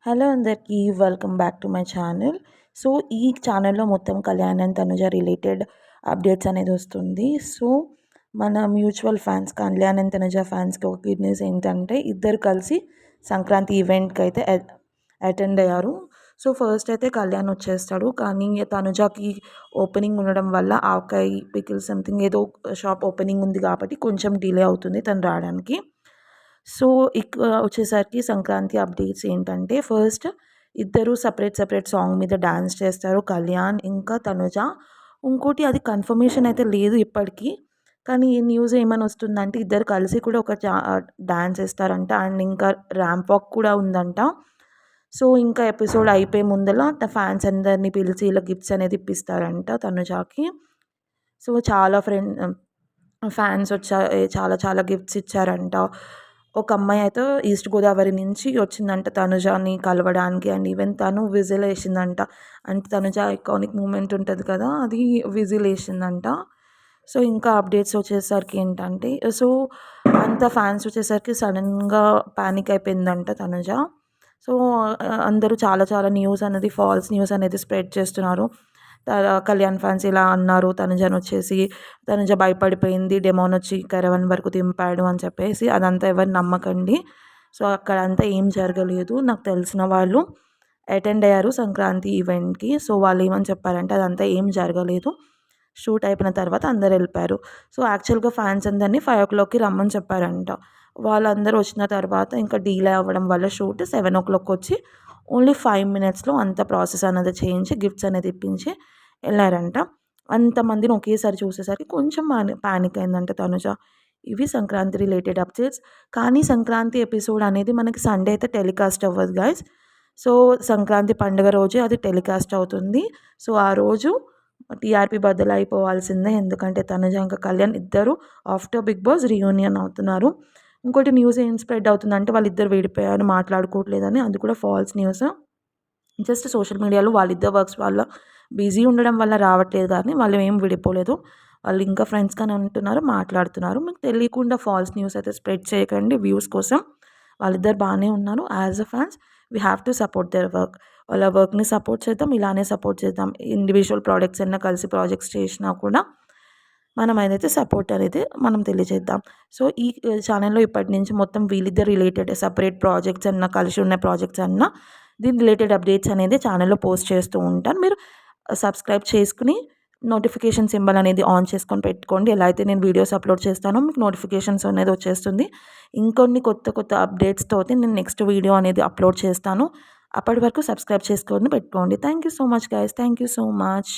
Hello అందరికీ welcome back to my channel. So ఈ ఛానల్లో మొత్తం Kalyan and Tanuja related updates అనేది వస్తుంది. సో మన mutual fans Kalyan and Tanuja ఫ్యాన్స్కి ఒక గుడ్ న్యూస్ ఏంటంటే ఇద్దరు కలిసి సంక్రాంతి ఈవెంట్కి అయితే అటెండ్ అయ్యారు. సో ఫస్ట్ అయితే కళ్యాణ్ వచ్చేస్తాడు, కానీ తనుజకి ఓపెనింగ్ ఉండడం వల్ల ఆవకాయ పికిల్ సంథింగ్ ఏదో షాప్ ఓపెనింగ్ ఉంది కాబట్టి కొంచెం డిలే అవుతుంది తను రావడానికి. సో వచ్చేసరికి సంక్రాంతి అప్డేట్స్ ఏంటంటే ఫస్ట్ ఇద్దరు సపరేట్ సాంగ్ మీద డాన్స్ చేస్తారు కళ్యాణ్ ఇంకా తనుజ. ఇంకోటి అది కన్ఫర్మేషన్ అయితే లేదు ఇప్పటికీ, కానీ ఈ న్యూస్ ఏమని వస్తుందంటే ఇద్దరు కలిసి కూడా ఒక డాన్స్ వేస్తారంట అండ్ ఇంకా ర్యాంప్ వాక్ కూడా ఉందంట. సో ఇంకా ఎపిసోడ్ అయిపోయే ముందల ఫ్యాన్స్ అందరినీ పిలిచి ఇలా గిఫ్ట్స్ అనేది ఇప్పిస్తారంట తనుజాకి. సో చాలా ఫ్యాన్స్ చాలా చాలా గిఫ్ట్స్ ఇచ్చారంట. ఒక అమ్మాయి అయితే ఈస్ట్ గోదావరి నుంచి వచ్చిందంట తనుజాని కలవడానికి అండ్ ఈవెన్ తను విజిల్ వేసిందంట. అంటే తనుజ ఐకానిక్ మూమెంట్ ఉంటుంది కదా, అది విజిల్ వేసిందంట. సో ఇంకా అప్డేట్స్ వచ్చేసరికి ఏంటంటే సో అంత ఫ్యాన్స్ వచ్చేసరికి సడన్గా ప్యానిక్ అయిపోయిందంట తనుజ. సో అందరూ చాలా చాలా న్యూస్ అనేది ఫాల్స్ న్యూస్ అనేది స్ప్రెడ్ చేస్తున్నారు. కళ్యాణ్ ఫ్యాన్స్ ఇలా అన్నారు తనుజను వచ్చేసి, తనుజ భయపడిపోయింది డెమోన్ వచ్చి కరవన్ వరకు దింపాడు అని చెప్పేసి. అదంతా ఎవరు నమ్మకండి. సో అక్కడ అంతా ఏం జరగలేదు. నాకు తెలిసిన వాళ్ళు అటెండ్ అయ్యారు సంక్రాంతి ఈవెంట్కి. సో వాళ్ళు ఏమని చెప్పారంటే అదంతా ఏం జరగలేదు, షూట్ అయిపోయిన తర్వాత అందరు వెళ్ళిపోయారు. సో యాక్చువల్గా ఫ్యాన్స్ అందరినీ 5 o'clockకి రమ్మని చెప్పారంట. వాళ్ళందరూ వచ్చిన తర్వాత ఇంకా డీలే అవ్వడం వల్ల షూట్ 7 o'clock వచ్చి ఓన్లీ 5 minutesలో అంత ప్రాసెస్ అనేది చేయించి గిఫ్ట్స్ అనేది ఇప్పించి వెళ్ళారంట. అంతమందిని ఒకేసారి చూసేసరికి కొంచెం ప్యానిక్ అయిందంట తనుజ. ఇవి సంక్రాంతి రిలేటెడ్ అప్డేట్స్. కానీ సంక్రాంతి ఎపిసోడ్ అనేది మనకి సండే అయితే టెలికాస్ట్ అవ్వదు గైస్. సో సంక్రాంతి పండుగ రోజే అది టెలికాస్ట్ అవుతుంది. సో ఆ రోజు టీఆర్పీ బద్దలు అయిపోవాల్సిందే, ఎందుకంటే తనుజ ఇంకా కళ్యాణ్ ఇద్దరు ఆఫ్టర్ బిగ్ బాస్ రీయూనియన్ అవుతున్నారు. ఇంకోటి న్యూస్ ఏం స్ప్రెడ్ అవుతుందంటే వాళ్ళిద్దరు విడిపోయారు మాట్లాడుకోవట్లేదని. అది కూడా ఫాల్స్ న్యూస్. జస్ట్ సోషల్ మీడియాలో వాళ్ళిద్దరు వర్క్స్ వల్ల బిజీ ఉండడం వల్ల రావట్లేదు, కానీ వాళ్ళు ఏం విడిపోలేదు, వాళ్ళు ఇంకా ఫ్రెండ్స్ కానీ అంటున్నారు, మాట్లాడుతున్నారు. మీకు తెలియకుండా ఫాల్స్ న్యూస్ అయితే స్ప్రెడ్ చేయకండి వ్యూస్ కోసం. వాళ్ళిద్దరు బాగానే ఉన్నారు. As a fans we have to support their work. వాళ్ళ వర్క్ని సపోర్ట్ చేద్దాం, ఇలానే సపోర్ట్ చేద్దాం. ఇండివిజువల్ ప్రోడక్ట్స్ అయినా కలిసి ప్రాజెక్ట్స్ చేసినా కూడా మనం ఏదైతే సపోర్ట్ అనేది మనం తెలియజేద్దాం. సో ఈ ఛానల్లో ఇప్పటి నుంచి మొత్తం వీళ్ళిద్దరు రిలేటెడ్ సపరేట్ ప్రాజెక్ట్స్ అన్నా కలిసి ఉన్న ప్రాజెక్ట్స్ అన్నా దీని రిలేటెడ్ అప్డేట్స్ అనేది ఛానల్లో పోస్ట్ చేస్తూ ఉంటాను. మీరు సబ్స్క్రైబ్ చేసుకుని నోటిఫికేషన్ సింబల్ అనేది ఆన్ చేసుకొని పెట్టుకోండి. ఎలా అయితే నేను వీడియోస్ అప్లోడ్ చేస్తానో మీకు నోటిఫికేషన్స్ అనేది వచ్చేస్తుంది. ఇంకొన్ని కొత్త కొత్త అప్డేట్స్తో నేను నెక్స్ట్ వీడియో అనేది అప్లోడ్ చేస్తాను. అప్పటి వరకు సబ్స్క్రైబ్ చేసుకొని పెట్టుకోండి. Thank you so much guys. Thank you so much.